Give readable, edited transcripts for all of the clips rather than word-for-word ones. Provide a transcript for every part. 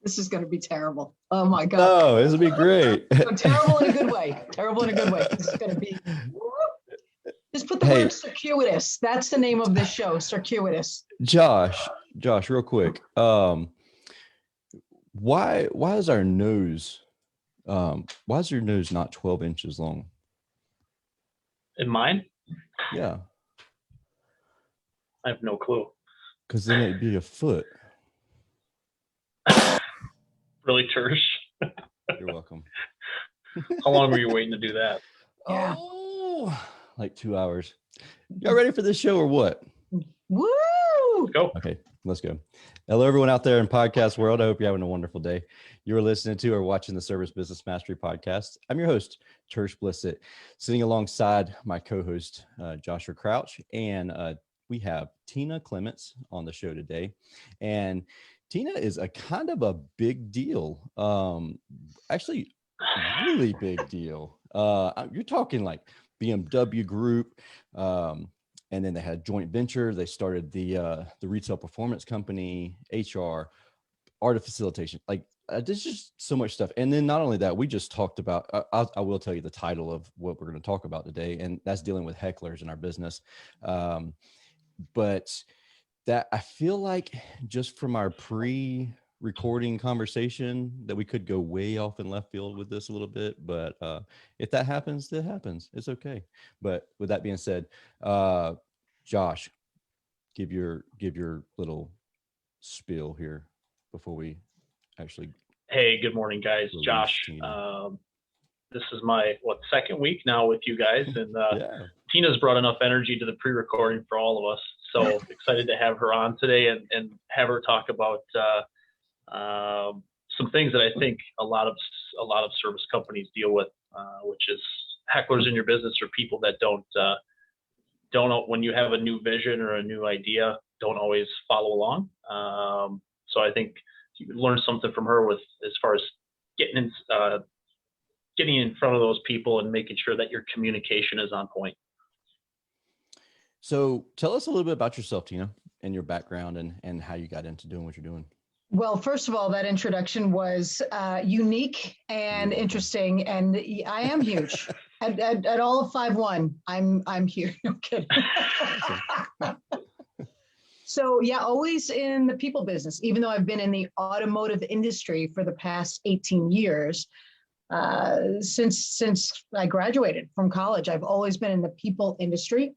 This is going to be terrible. Oh my God. Oh, this will be great. So terrible in a good way. Terrible in a good way. This is going to be. Just put the word circuitous. That's the name of this show, circuitous. Josh, real quick. Why is our nose? Why is your nose not 12 inches long? In mine? Yeah. I have no clue. Because then it'd be a foot. Really, Tersh? You're welcome. How long were you waiting to do that? Yeah. Oh, like 2 hours. Y'all ready for this show or what? Woo! Go. Okay, let's go. Hello, everyone out there in podcast world. I hope you're having a wonderful day. You're listening to or watching the Service Business Mastery Podcast. I'm your host, Tersh Blissett, sitting alongside my co-host, Joshua Crouch, and we have Tina Clements on the show today. And Tina is a kind of a big deal. Actually, really big deal. You're talking like BMW Group, and then they had a joint venture. They started the retail performance company, HR, art of facilitation. Like there's just so much stuff. And then not only that, we just talked about, I will tell you the title of what we're going to talk about today, and that's dealing with hecklers in our business. But that I feel like just from our pre-recording conversation that we could go way off in left field with this a little bit, but if that happens, it happens. It's okay. But with that being said, Josh, give your little spiel here before we actually. Hey, good morning, guys. Josh. This is my second week now with you guys, and Tina's brought enough energy to the pre-recording for all of us. So excited to have her on today and have her talk about some things that I think a lot of service companies deal with, which is hecklers in your business, or people that don't when you have a new vision or a new idea, don't always follow along. So I think you can learn something from her with as far as getting in front of those people and making sure that your communication is on point. So tell us a little bit about yourself, Tina, and your background and how you got into doing what you're doing. Well, first of all, that introduction was unique and interesting, and I am huge. at all of 5'1", I'm here. No kidding. So yeah, always in the people business. Even though I've been in the automotive industry for the past 18 years, since I graduated from college, I've always been in the people industry.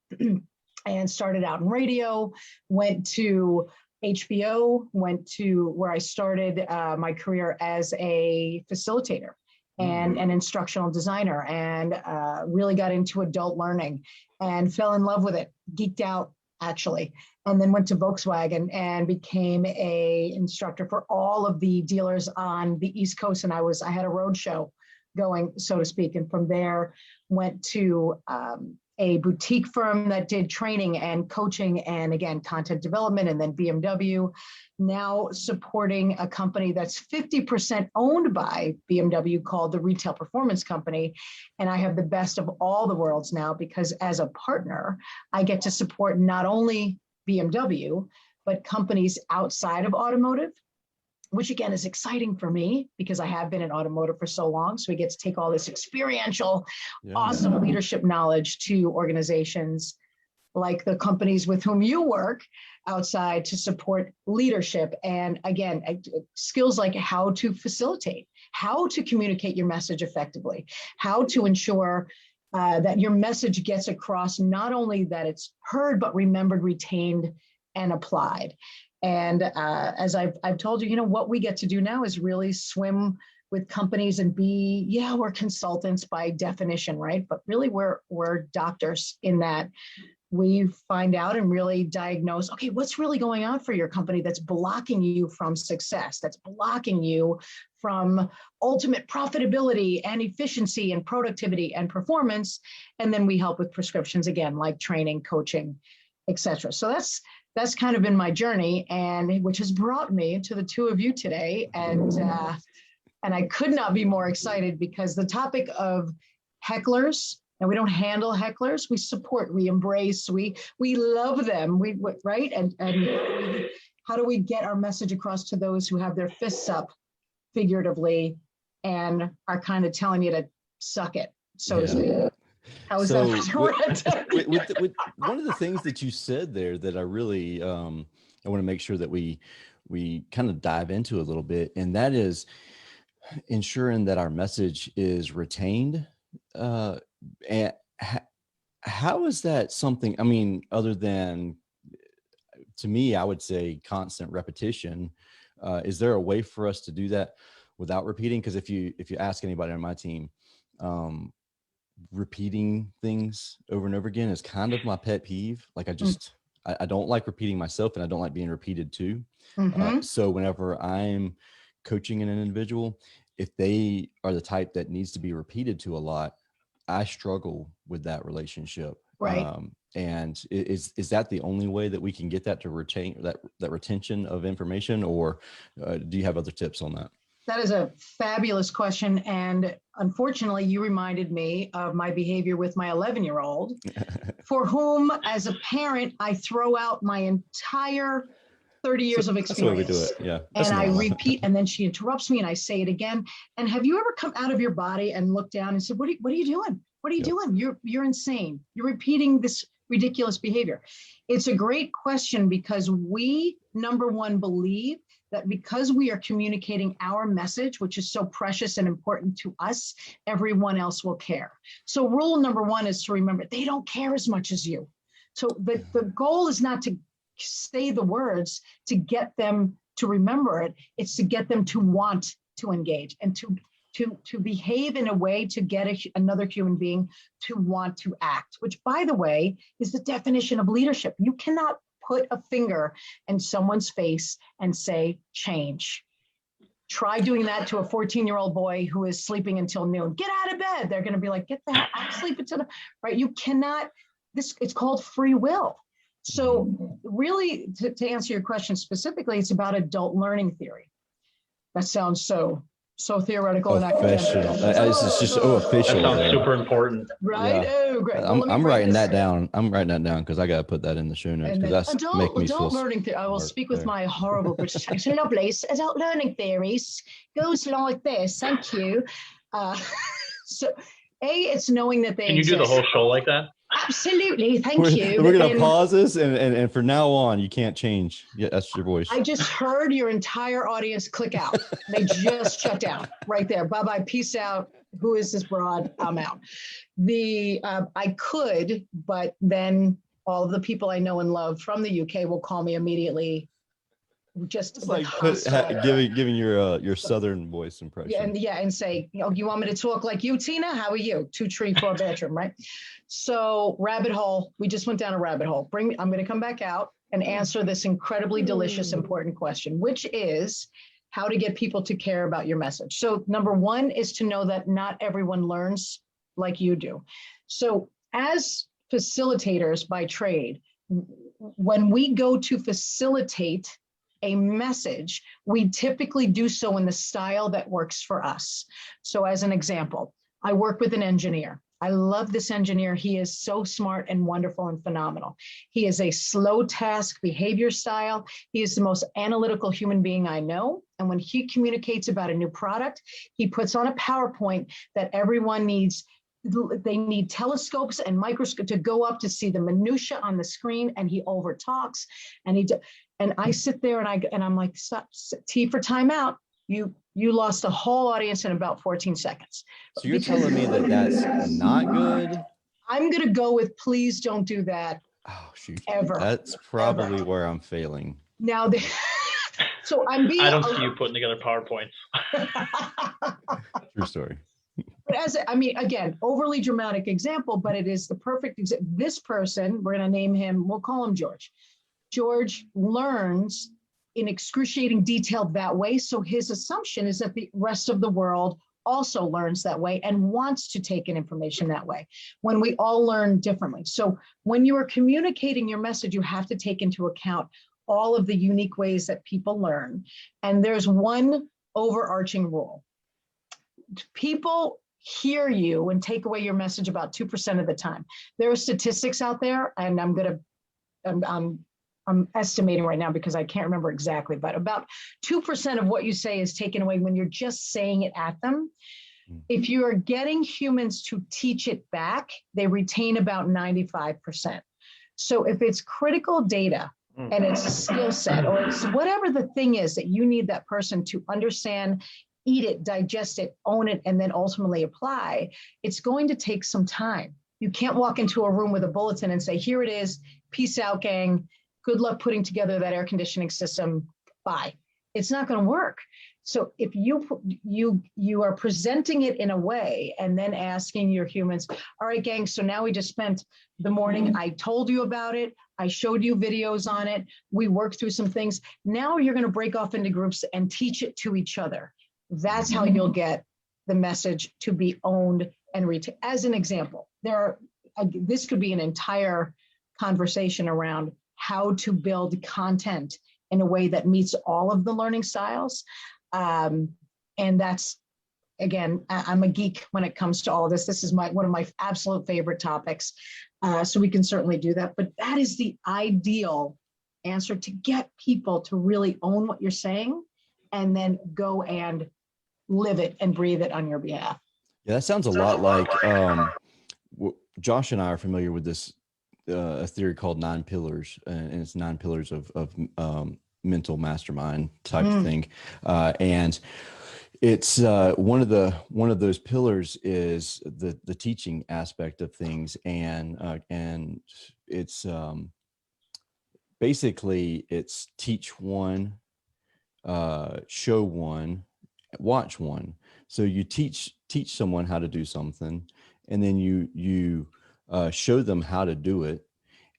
And started out in radio, went to HBO, went to where I started my career as a facilitator and an instructional designer, and really got into adult learning and fell in love with it, geeked out actually, and then went to Volkswagen and became a instructor for all of the dealers on the East Coast. And I had a road show going, so to speak. And from there went to a boutique firm that did training and coaching and, again, content development, and then BMW, now supporting a company that's 50% owned by BMW called the Retail Performance Company. And I have the best of all the worlds now, because as a partner, I get to support not only BMW, but companies outside of automotive, which again is exciting for me because I have been in automotive for so long. So we get to take all this experiential, awesome leadership knowledge to organizations like the companies with whom you work outside to support leadership. And again, skills like how to facilitate, how to communicate your message effectively, how to ensure that your message gets across, not only that it's heard, but remembered, retained, and applied. And as I've told you, what we get to do now is really swim with companies and we're consultants by definition, right? But really we're doctors in that we find out and really diagnose, okay, what's really going on for your company that's blocking you from success, that's blocking you from ultimate profitability and efficiency and productivity and performance. And then we help with prescriptions, again, like training, coaching, etc. So that's kind of been my journey, and which has brought me to the two of you today. And I could not be more excited, because the topic of hecklers, and we don't handle hecklers, we support, we embrace, we love them, right? And how do we get our message across to those who have their fists up figuratively, and are kind of telling you to suck it, so to Yeah. speak. How is So that? with one of the things that you said there that I really I want to make sure that we kind of dive into a little bit, and that is ensuring that our message is retained. And how is that something? I mean, other than, to me, I would say constant repetition. Is there a way for us to do that without repeating? Because if you ask anybody on my team, repeating things over and over again is kind of my pet peeve. Like I don't like repeating myself, and I don't like being repeated to. Mm-hmm. So whenever I'm coaching an individual, if they are the type that needs to be repeated to a lot, I struggle with that relationship. Right. And is that the only way that we can get that to retain that retention of information, or do you have other tips on that? That is a fabulous question. And unfortunately, you reminded me of my behavior with my 11-year-old, for whom, as a parent, I throw out my entire 30 years of experience. That's the way we do it. Yeah. And I repeat, and then she interrupts me and I say it again. And have you ever come out of your body and looked down and said, what are you doing? What are you doing? You're insane. You're repeating this ridiculous behavior. It's a great question, because we, number one, believe that because we are communicating our message, which is so precious and important to us, everyone else will care. So rule number one is to remember, they don't care as much as you. So the goal is not to say the words to get them to remember it. It's to get them to want to engage and to behave in a way to get another human being to want to act, which, by the way, is the definition of leadership. You cannot put a finger in someone's face and say, change. Try doing that to a 14-year-old boy who is sleeping until noon. Get out of bed. They're going to be like, get the hell, I'm sleeping until, right? You cannot, it's called free will. So really, to answer your question specifically, it's about adult learning theory. That sounds so theoretical and academic. It's just official. That sounds super important. Right? Yeah. Oh, great. Well, I'm writing that down. I'm writing that down because I got to put that in the show notes, because that's make me feel adult learning theory. I will speak with my horrible British accent. Lovely. Adult learning theories goes like this. Thank you. So, it's knowing that they Can you exist. do the whole show like that? Absolutely. Thank you. We're going to pause this, and from now on, you can't change. Yeah, that's your voice. I just heard your entire audience click out. They just shut down right there. Bye-bye. Peace out. Who is this broad? I'm out. I could, but then all of the people I know and love from the UK will call me immediately. Just like giving your Southern voice impression. And say, you want me to talk like you, Tina? How are you? 2, 3, 4 bedroom, right? So rabbit hole. We just went down a rabbit hole. I'm going to come back out and answer this incredibly delicious, important question, which is how to get people to care about your message. So number one is to know that not everyone learns like you do. So as facilitators by trade, when we go to facilitate a message, we typically do so in the style that works for us. So as an example, I work with an engineer. I love this engineer. He is so smart and wonderful and phenomenal. He is a slow task behavior style. He is the most analytical human being I know. And when he communicates about a new product, he puts on a PowerPoint that everyone needs. They need telescopes and microscope to go up to see the minutia on the screen, and he over talks. And I sit there and I'm like, stop, T for timeout. You lost a whole audience in about 14 seconds. So you're telling me that that's not good? I'm going to go with, please don't do that. Oh, shoot. Ever. That's probably where I'm failing. Now, so I'm being. I don't see you putting together PowerPoints. True story. But again, overly dramatic example, but it is the perfect example. This person, we're going to name him, we'll call him George. George learns in excruciating detail that way. So his assumption is that the rest of the world also learns that way and wants to take in information that way, when we all learn differently. So when you are communicating your message, you have to take into account all of the unique ways that people learn. And there's one overarching rule. People hear you and take away your message about 2% of the time. There are statistics out there, and I'm I'm estimating right now because I can't remember exactly, but about 2% of what you say is taken away when you're just saying it at them. If you are getting humans to teach it back, they retain about 95%. So if it's critical data and it's a skill set, or it's whatever the thing is that you need that person to understand, eat it, digest it, own it, and then ultimately apply, it's going to take some time. You can't walk into a room with a bulletin and say, here it is, peace out, gang. Good luck putting together that air conditioning system. Bye. It's not going to work. So if you are presenting it in a way and then asking your humans, all right, gang, so now we just spent the morning, I told you about it, I showed you videos on it, we worked through some things. Now you're going to break off into groups and teach it to each other. That's how you'll get the message to be owned and retained. As an example, this could be an entire conversation around how to build content in a way that meets all of the learning styles. And that's, again, I'm a geek when it comes to all of this. This is one of my absolute favorite topics. So we can certainly do that. But that is the ideal answer to get people to really own what you're saying and then go and live it and breathe it on your behalf. Yeah, that sounds a lot like Josh and I are familiar with this a theory called 9 pillars, and it's 9 pillars of mental mastermind type thing, and it's one of those pillars is the teaching aspect of things, and it's basically it's teach one, show one, watch one. So you teach someone how to do something, and then you show them how to do it,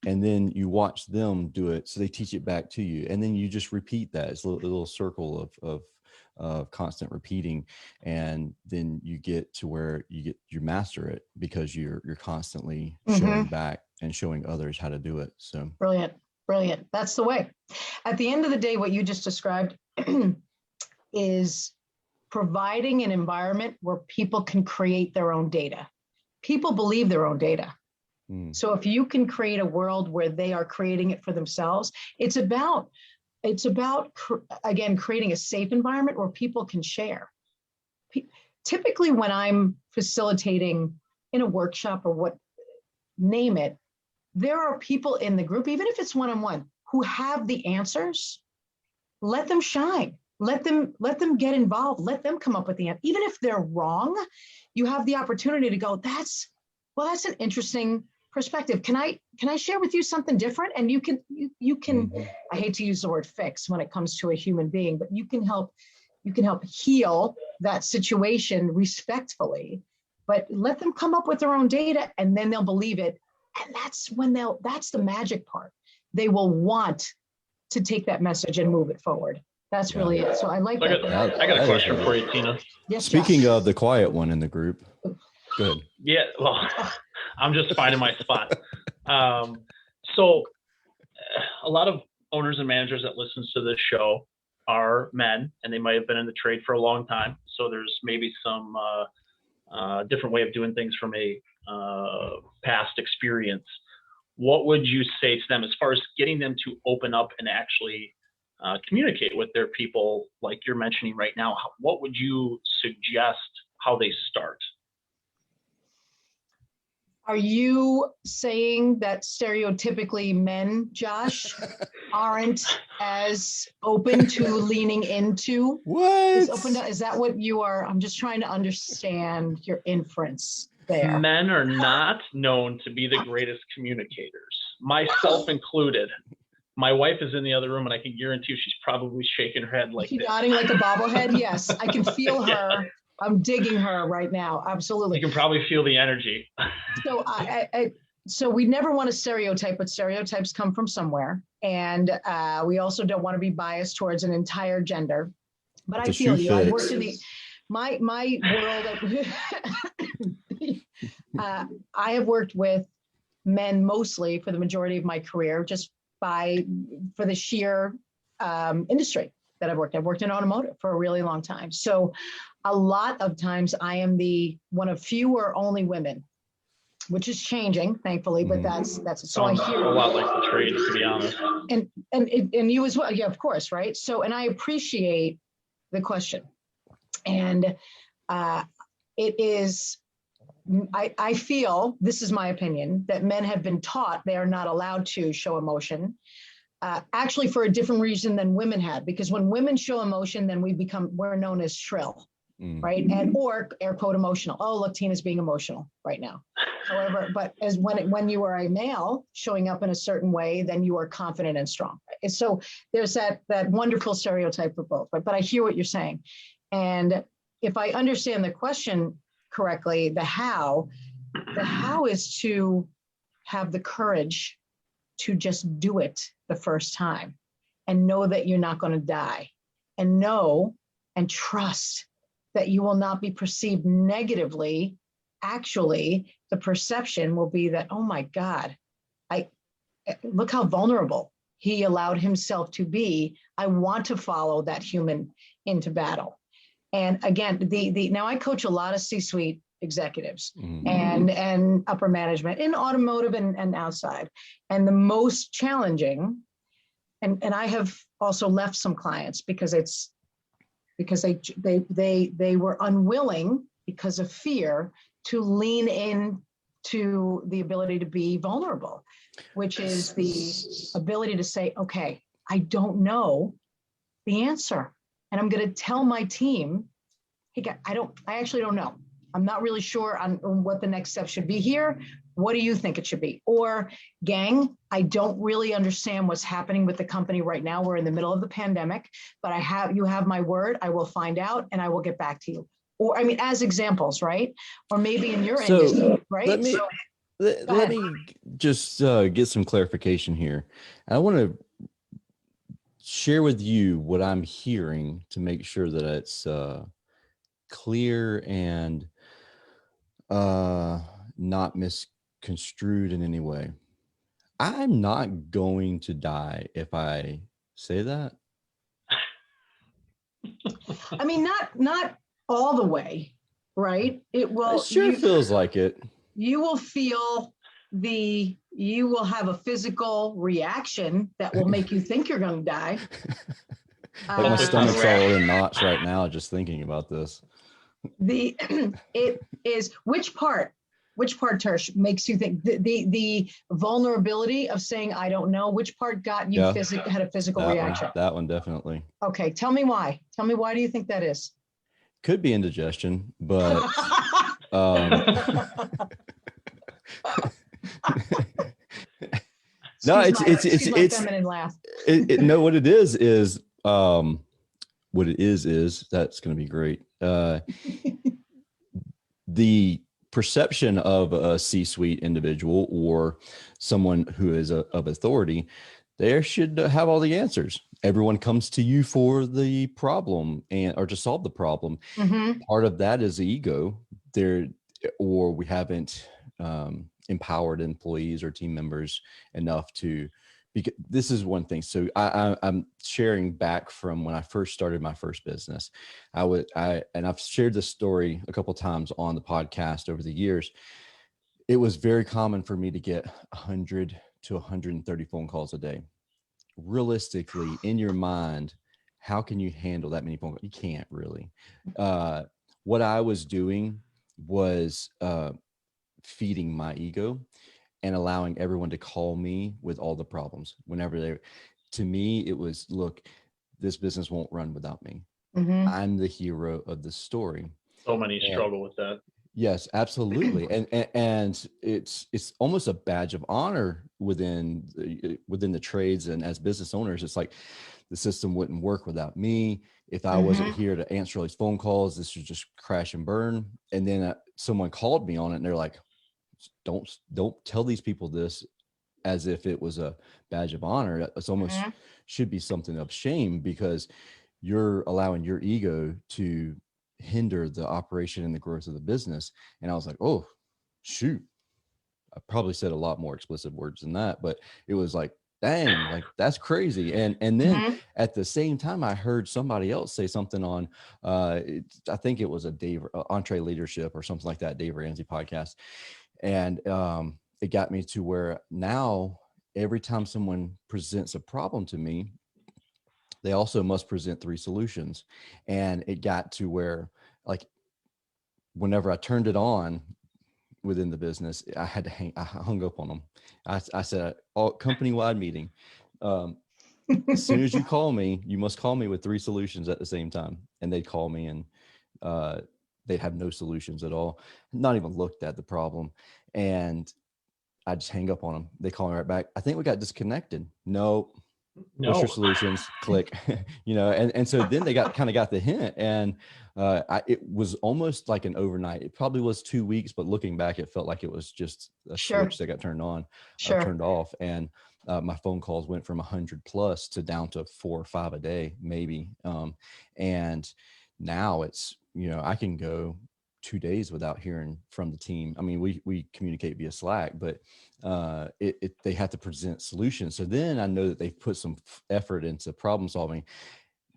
and then you watch them do it, so they teach it back to you, and then you just repeat that. It's a little circle of constant repeating, and then you get to where you master it because you're constantly showing back and showing others how to do it. So brilliant. That's the way. At the end of the day, what you just described is providing an environment where people can create their own data. People believe their own data. So if you can create a world where they are creating it for themselves, it's about again, creating a safe environment where people can share. Typically when I'm facilitating in a workshop or name it, there are people in the group, even if it's one-on-one, who have the answers. Let them shine. Let them get involved. Let them come up with the answer. Even if they're wrong, you have the opportunity to go, that's an interesting perspective. Can I share with you something different? And you can, I hate to use the word fix when it comes to a human being, but you can help heal that situation respectfully, but let them come up with their own data and then they'll believe it. And that's the magic part. They will want to take that message and move it forward. That's really it. So I like that. I got a question for you, Tina. Yes, speaking Josh. of the quiet one in the group, go ahead. Yeah, well, I'm just finding my spot. So a lot of owners and managers that listen to this show are men, and they might have been in the trade for a long time. So there's maybe some different way of doing things from a past experience. What would you say to them as far as getting them to open up and actually communicate with their people like you're mentioning right now? What would you suggest how they start? Are you saying that stereotypically men, Josh, aren't as open to leaning into? Is that what you are? I'm just trying to understand your inference there. Men are not known to be the greatest communicators, myself included. My wife is in the other room, and I can guarantee you she's probably shaking her head like She's this. nodding like a bobblehead. Yes, I can feel her. I'm digging her right now. Absolutely. You can probably feel the energy. So so we never want to stereotype, but stereotypes come from somewhere. And we also don't want to be biased towards an entire gender. But I feel you. I worked in my world. I have worked with men mostly for the majority of my career, just for the sheer industry that I've worked. I've worked in automotive for a really long time. So a lot of times I am one of few or only women which is changing, thankfully, but that's so I Sounds hear a lot like the trades, to be honest. and you as well. Yeah, of course. Right. So, and I appreciate the question. And it is, I feel, this is my opinion, that men have been taught they are not allowed to show emotion, actually for a different reason than women had, because when women show emotion, then we're known as shrill, right? And or air quote emotional. Oh, look, Tina's being emotional right now. However, but as when you are a male showing up in a certain way, then you are confident and strong. And so there's that wonderful stereotype for both. But I hear what you're saying. And if I understand the question correctly, the how is to have the courage to just do it the first time and know that you're not going to die, and know and trust that you will not be perceived negatively. Actually, the perception will be that, oh my God, look how vulnerable he allowed himself to be. I want to follow that human into battle. And again, now I coach a lot of C-suite executives and upper management in automotive and outside. And the most challenging, and I have also left some clients because they were unwilling because of fear to lean in to the ability to be vulnerable, which is the ability to say, okay, I don't know the answer. And I'm going to tell my team, hey, I actually don't know. I'm not really sure on what the next step should be here. What do you think it should be? Or, gang, I don't really understand what's happening with the company right now. We're in the middle of the pandemic, but you have my word. I will find out and I will get back to you. Or, I mean, as examples, right? Or maybe in your industry, right? Let me just get some clarification here. I want to share with you what I'm hearing to make sure that it's clear and not misconstrued in any way. I'm not going to die if I say that. I mean, not all the way, right? It sure feels like it. You will feel you will have a physical reaction that will make you think you're going to die. Like my stomach's all in knots right now just thinking about this. It is which part, Tersh, makes you think the vulnerability of saying I don't know? Which part got you had a physical reaction? That one definitely. Okay, tell me why. Tell me, why do you think that is? Could be indigestion, but no, it's feminine laugh. No, what it is that's going to be great. The perception of a C-suite individual or someone who is of authority, they should have all the answers. Everyone comes to you for the problem or to solve the problem. Part of that is the ego or we haven't empowered employees or team members enough to, because this is one thing. So I'm sharing back from when I first started my first business. And I've shared this story a couple of times on the podcast over the years. It was very common for me to get 100 to 130 phone calls a day. Realistically, in your mind, how can you handle that many phone calls? You can't really. What I was doing was feeding my ego and allowing everyone to call me with all the problems whenever to me, it was, look, this business won't run without me. I'm the hero of the story. So many struggle with that. Yes, absolutely. And it's almost a badge of honor within the trades. And as business owners, it's like the system wouldn't work without me. If I wasn't here to answer all these phone calls, this would just crash and burn. And then someone called me on it and they're like, don't tell these people this as if it was a badge of honor. It's almost should be something of shame, because you're allowing your ego to hinder the operation and the growth of the business. And I was like, oh, shoot. I probably said a lot more explicit words than that, but it was like, dang, like that's crazy. And then at the same time, I heard somebody else say something on, I think it was a Dave Entree Leadership or something like that, Dave Ramsey podcast. And it got me to where now every time someone presents a problem to me, they also must present 3 solutions. And it got to where, like, whenever I turned it on within the business, I had to I hung up on them. I said, all company-wide meeting. As soon as you call me, you must call me with 3 solutions at the same time. And they'd call me and they'd have no solutions at all, not even looked at the problem. And I just hang up on them. They call me right back. I think we got disconnected. No. What's your solutions? Click. And so then they got the hint. And it was almost like an overnight. It probably was 2 weeks, but looking back, it felt like it was just a switch that got turned on or turned off. And my phone calls went from 100 plus to down to 4 or 5 a day, maybe. And now it's, I can go 2 days without hearing from the team. I mean, we communicate via Slack, but they have to present solutions. So then I know that they've put some effort into problem solving.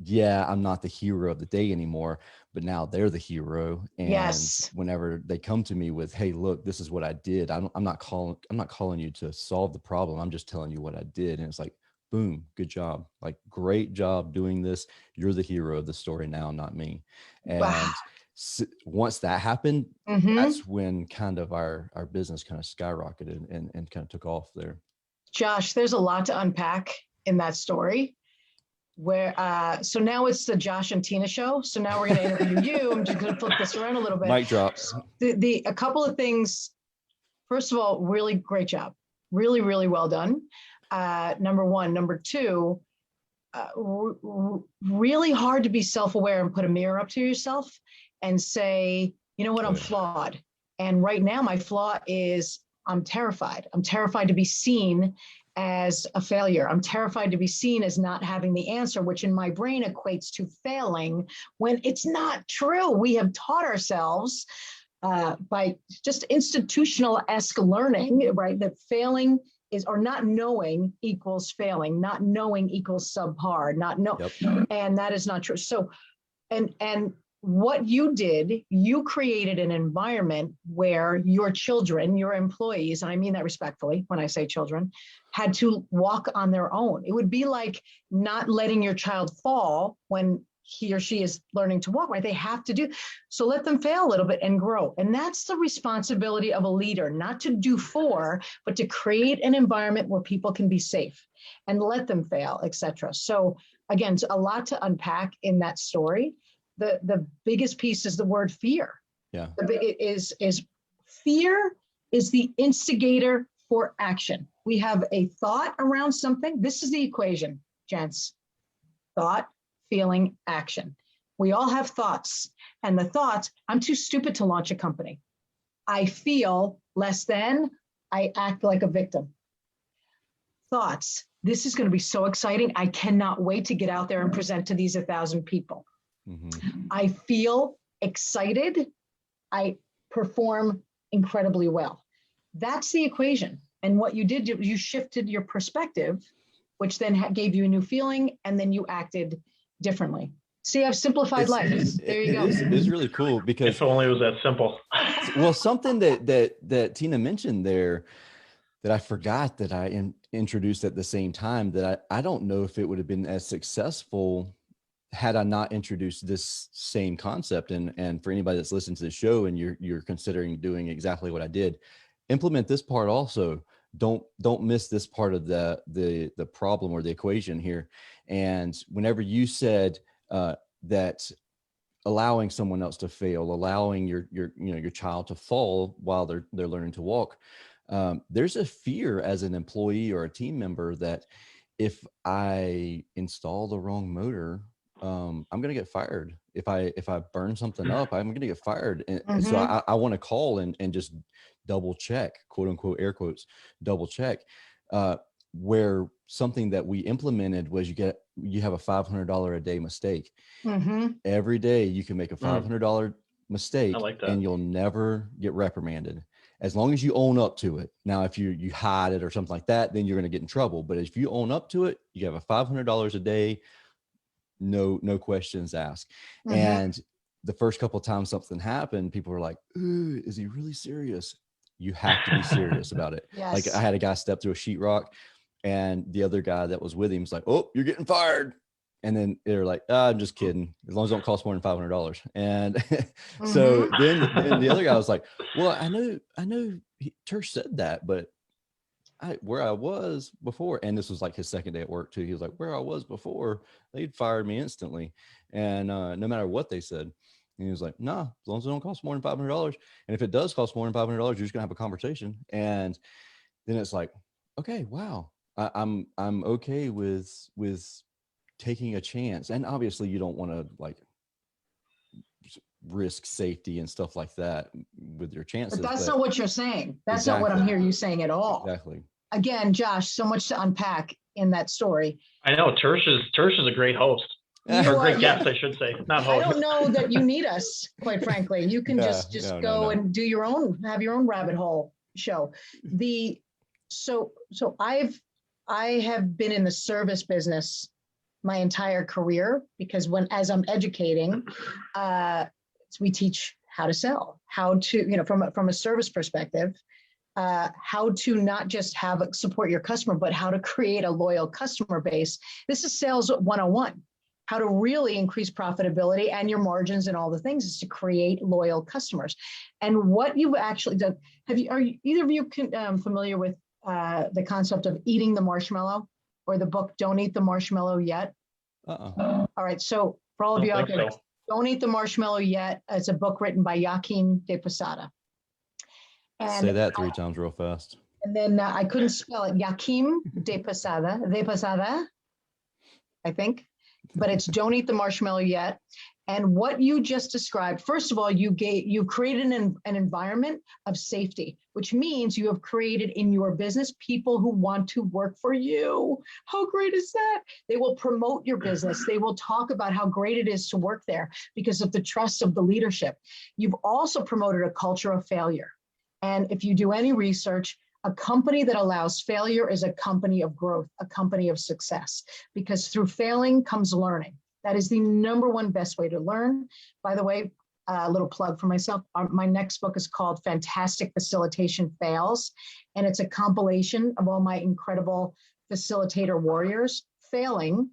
Yeah, I'm not the hero of the day anymore, but now they're the hero. And whenever they come to me with, hey, look, this is what I did. I'm not calling you to solve the problem. I'm just telling you what I did. And it's like, boom, good job. Like, great job doing this. You're the hero of the story now, not me. And once that happened, that's when kind of our business kind of skyrocketed and kind of took off there. Josh, there's a lot to unpack in that story. Where so now it's the Josh and Tina show. So now we're going to interview you. I'm just going to flip this around a little bit. Mic drops. A couple of things. First of all, really great job. Really, really well done. Number one. Number two, really hard to be self-aware and put a mirror up to yourself and say, you know what, I'm flawed. And right now my flaw is I'm terrified. I'm terrified to be seen as a failure. I'm terrified to be seen as not having the answer, which in my brain equates to failing when it's not true. We have taught ourselves by just institutional-esque learning, right, that failing is, or not knowing equals failing, not knowing equals subpar, and that is not true. So, and what you did, you created an environment where your children, your employees, and I mean that respectfully when I say children, had to walk on their own. It would be like not letting your child fall when he or she is learning to walk, right? They have to do. So let them fail a little bit and grow. And that's the responsibility of a leader, not to do for, but to create an environment where people can be safe and let them fail, etc. So again, a lot to unpack in that story. The biggest piece is the word fear. Yeah. Fear is the instigator for action. We have a thought around something. This is the equation, gents. Thought, feeling, action. We all have thoughts. And the thoughts, I'm too stupid to launch a company. I feel less than, I act like a victim. Thoughts, this is going to be so exciting. I cannot wait to get out there and present to these 1,000 people. I feel excited. I perform incredibly well. That's the equation. And what you did, you shifted your perspective, which then gave you a new feeling, and then you acted differently. See, I've simplified life. There you go. It's really cool because if only it was that simple. Well, something that Tina mentioned there that I forgot that I introduced at the same time, that I don't know if it would have been as successful had I not introduced this same concept. And for anybody that's listening to the show and you're considering doing exactly what I did, implement this part also. Don't miss this part of the problem or the equation here. And whenever you said that allowing someone else to fail, allowing your child to fall while they're learning to walk, there's a fear as an employee or a team member that if I install the wrong motor, I'm going to get fired. If I burn something up, I'm going to get fired. And so I want to call and just double check, quote unquote, air quotes, double check, where something that we implemented was you have a $500 a day mistake. Every day you can make a $500 mistake and you'll never get reprimanded as long as you own up to it. Now, if you hide it or something like that, then you're going to get in trouble. But if you own up to it, you have a $500 a day, no questions asked. And the first couple of times something happened, people were like, ooh, is he really serious? You have to be serious about it. Yes. Like I had a guy step through a sheetrock, and the other guy that was with him was like, "Oh, you're getting fired." And then they're like, I'm just kidding. As long as it don't cost more than $500. And so then the other guy was like, well, I know Tersh said that, but where I was before, and this was like his second day at work too. He was like, where I was before, they'd fired me instantly. And no matter what they said. And he was like, nah, as long as it don't cost more than $500. And if it does cost more than $500, you're just gonna have a conversation. And then it's like, okay, wow. I'm okay with taking a chance. And obviously you don't want to like risk safety and stuff like that with your chances. But that's not what you're saying. That's Exactly. not what I'm hearing you saying at all. Exactly. Again, Josh, so much to unpack in that story. I know Tersh is a great host. Or great guest, I should say. Not host. I don't know that you need us, quite frankly. You can just go and do your own, have your own rabbit hole show. So I have been in the service business my entire career, because as I'm educating, we teach how to sell, how to, from a service perspective, how to not just support your customer, but how to create a loyal customer base. This is sales 101. How to really increase profitability and your margins and all the things is to create loyal customers. And what you've actually done, are either of you familiar with the concept of eating the marshmallow, or the book Don't Eat the Marshmallow Yet? All right, so for all of you out there, Don't Eat the Marshmallow Yet. It's a book written by Joaquin de Posada. Say that 3 times real fast. And then I couldn't spell it. Joaquin de Posada, I think. But it's Don't Eat the Marshmallow Yet. And what you just described, first of all, you created an environment of safety, which means you have created in your business people who want to work for you. How great is that? They will promote your business. They will talk about how great it is to work there because of the trust of the leadership. You've also promoted a culture of failure. And if you do any research, a company that allows failure is a company of growth, a company of success, because through failing comes learning. That is the number one best way to learn. By the way, a little plug for myself. My next book is called Fantastic Facilitation Fails, and it's a compilation of all my incredible facilitator warriors failing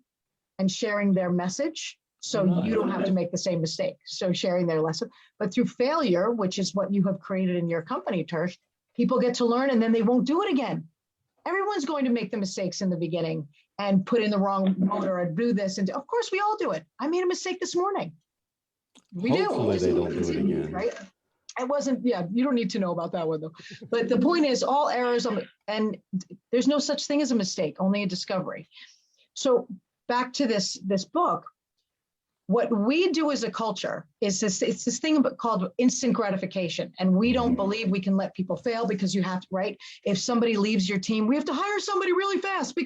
and sharing their message, so you don't have to make the same mistake. So sharing their lesson. But through failure, which is what you have created in your company, Tersh, people get to learn and then they won't do it again. Everyone's going to make the mistakes in the beginning and put in the wrong motor or do this. And of course, we all do it. I made a mistake this morning. Hopefully they don't do it again. Right? It wasn't, you don't need to know about that one though. But the point is, all errors, and there's no such thing as a mistake, only a discovery. So back to this book, what we do as a culture is it's this thing called instant gratification. And we don't believe we can let people fail because you have to, right? If somebody leaves your team, we have to hire somebody really fast.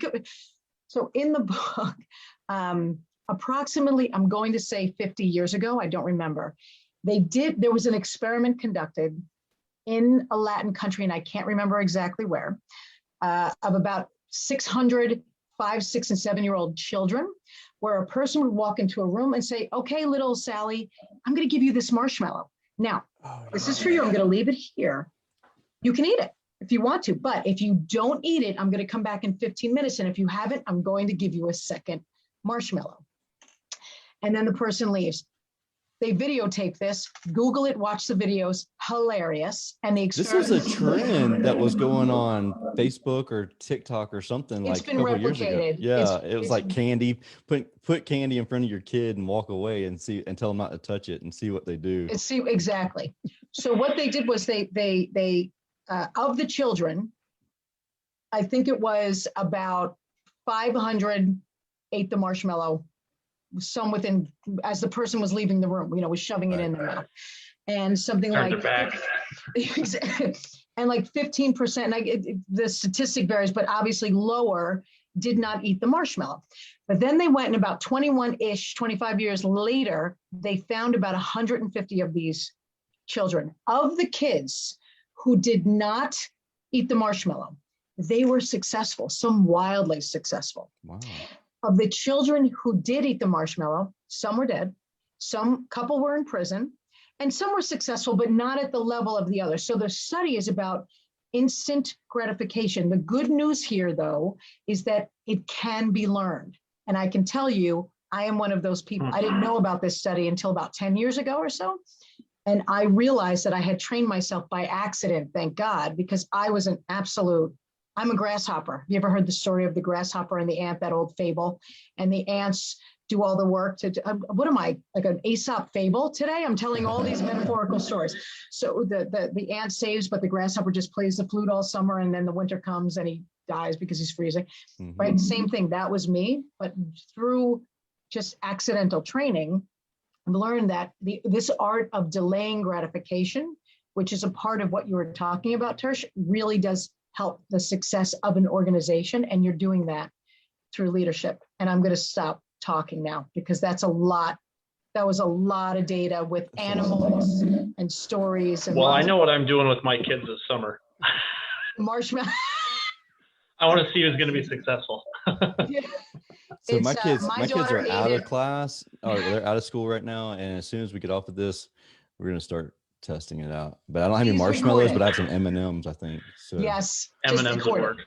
So in the book, approximately, I'm going to say 50 years ago, I don't remember, there was an experiment conducted in a Latin country, and I can't remember exactly where, of about 600 5, 6, and 7-year-old children, where a person would walk into a room and say, okay, little Sally, I'm going to give you this marshmallow. Now, this is for you. I'm going to leave it here. You can eat it if you want to, but if you don't eat it, I'm going to come back in 15 minutes. And if you haven't, I'm going to give you a second marshmallow. And then the person leaves. They videotape this, Google it, watch the videos, hilarious. And this was a trend that was going on Facebook or TikTok or something like a couple years ago. Yeah, it was like candy, put candy in front of your kid and walk away and see and tell them not to touch it and see what they do. Exactly. So what they did was they of the children, I think it was about 500 ate the marshmallow. Some within, as the person was leaving the room, was shoving it in their mouth, and something like and like 15%. The statistic varies, but obviously lower did not eat the marshmallow. But then they went, and about 25 years later, they found about 150 of these children. Of the kids who did not eat the marshmallow, they were successful, some wildly successful. Wow. Of the children who did eat the marshmallow, some were dead, some couple were in prison, And some were successful, but not at the level of the others. So the study is about instant gratification. The good news here, though, is that it can be learned. And I can tell you, I am one of those people. I didn't know about this study until about 10 years ago or so. And I realized that I had trained myself by accident, thank God, because I was an absolute, I'm a grasshopper. You ever heard the story of the grasshopper and the ant, that old fable? And the ants do all the work to, what am I, like an Aesop fable today? I'm telling all these metaphorical stories. So the ant saves, but the grasshopper just plays the flute all summer, and then the winter comes and he dies because he's freezing, right? Same thing, that was me, but through just accidental training, I've learned that this art of delaying gratification, which is a part of what you were talking about, Tersh, really does help the success of an organization. And you're doing that through leadership. And I'm going to stop talking now because that's a lot. That was a lot of data with animals and stories. And well, I know what I'm doing with my kids this summer. Marshmallow. I want to see who's going to be successful. So my kids are out of it. class, or they're out of school right now. And as soon as we get off of this, we're going to start testing it out. But I don't have any marshmallows, but I have some M&Ms, I think. So Yes. M&Ms will work.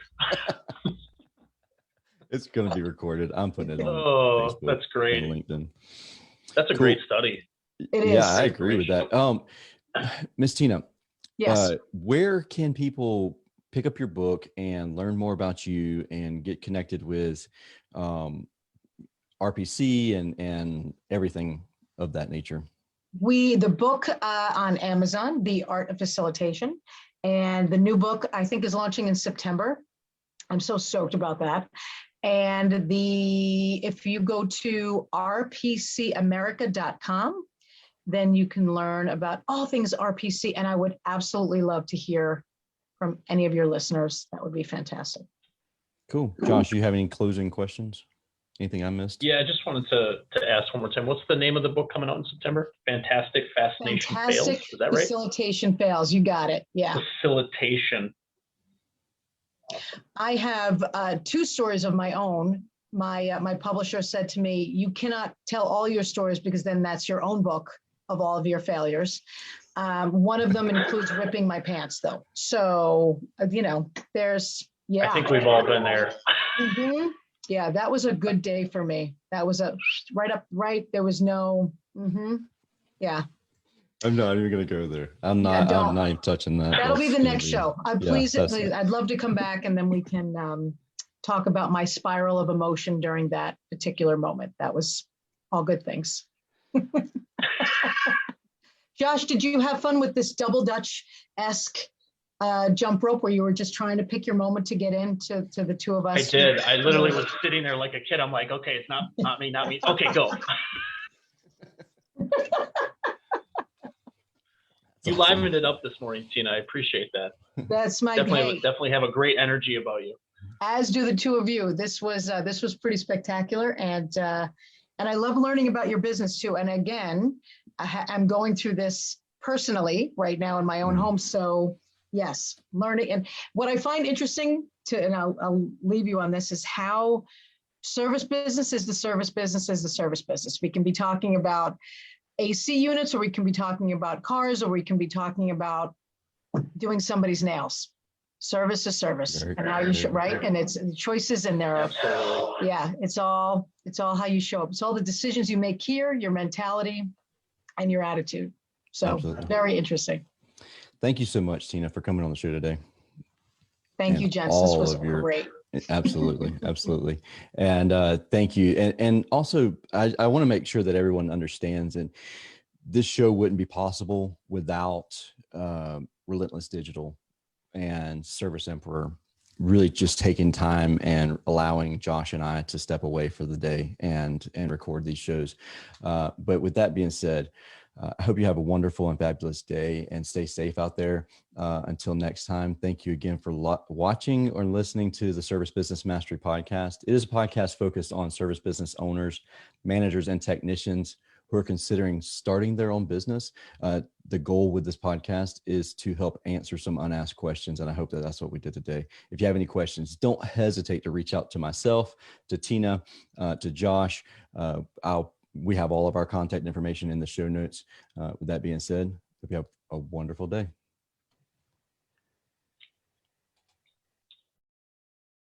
It's going to be recorded. I'm putting it on Facebook, that's great. and LinkedIn. That's a great study. It is. Yeah, I agree with that. Miss Tina, Yes. where can people pick up your book and learn more about you and get connected with RPC and everything of that nature? The book on Amazon, The Art of Facilitation, and the new book I think is launching in September. I'm so stoked about that. And if you go to rpcamerica.com, then you can learn about all things RPC. And I would absolutely love to hear from any of your listeners. That would be fantastic. Cool. Josh, you have any closing questions? Anything I missed? Yeah, I just wanted to ask one more time. What's the name of the book coming out in September? Fantastic Fascination Fails. Is that right? Facilitation Fails. You got it. Yeah. Facilitation. I have 2 stories of my own. My publisher said to me, you cannot tell all your stories because then that's your own book of all of your failures. One of them includes ripping my pants, though. So, there's, yeah. I think we've all been there. Mm-hmm. Yeah, that was a good day for me. That was right. There was no, yeah. I'm not even going to go there. I'm not even touching that. That'll be the next show. Please, I'd love to come back and then we can talk about my spiral of emotion during that particular moment. That was all good things. Josh, did you have fun with this double Dutch-esque jump rope where you were just trying to pick your moment to get into the two of us? I did. I literally was sitting there like a kid. I'm like, okay, it's not me. Okay, go. You livened it up this morning, Tina. I appreciate that. That's my definitely have a great energy about you. As do the two of you. This was pretty spectacular, and I love learning about your business too. And again, I'm going through this personally right now in my own home. So yes, learning. And what I find interesting and I'll leave you on this, is how service business is the service business is the service business. We can be talking about AC units, or we can be talking about cars, or we can be talking about doing somebody's nails. Service is service, and how you should, right? And it's choices, and there are, yeah, it's all how you show up. It's all the decisions you make here, your mentality, and your attitude. So Absolutely. Very interesting. Thank you so much, Tina, for coming on the show today. Thank you, gents. This was great. Absolutely. And thank you. And also, I want to make sure that everyone understands, and this show wouldn't be possible without Relentless Digital and Service Emperor really just taking time and allowing Josh and I to step away for the day and record these shows. But with that being said, I hope you have a wonderful and fabulous day and stay safe out there. Until next time, thank you again for watching or listening to the Service Business Mastery Podcast. It is a podcast focused on service business owners, managers, and technicians who are considering starting their own business. The goal with this podcast is to help answer some unasked questions, and I hope that that's what we did today. If you have any questions, don't hesitate to reach out to myself, to Tina, to Josh. I'll we have all of our contact information in the show notes. With that being said, hope you have a wonderful day.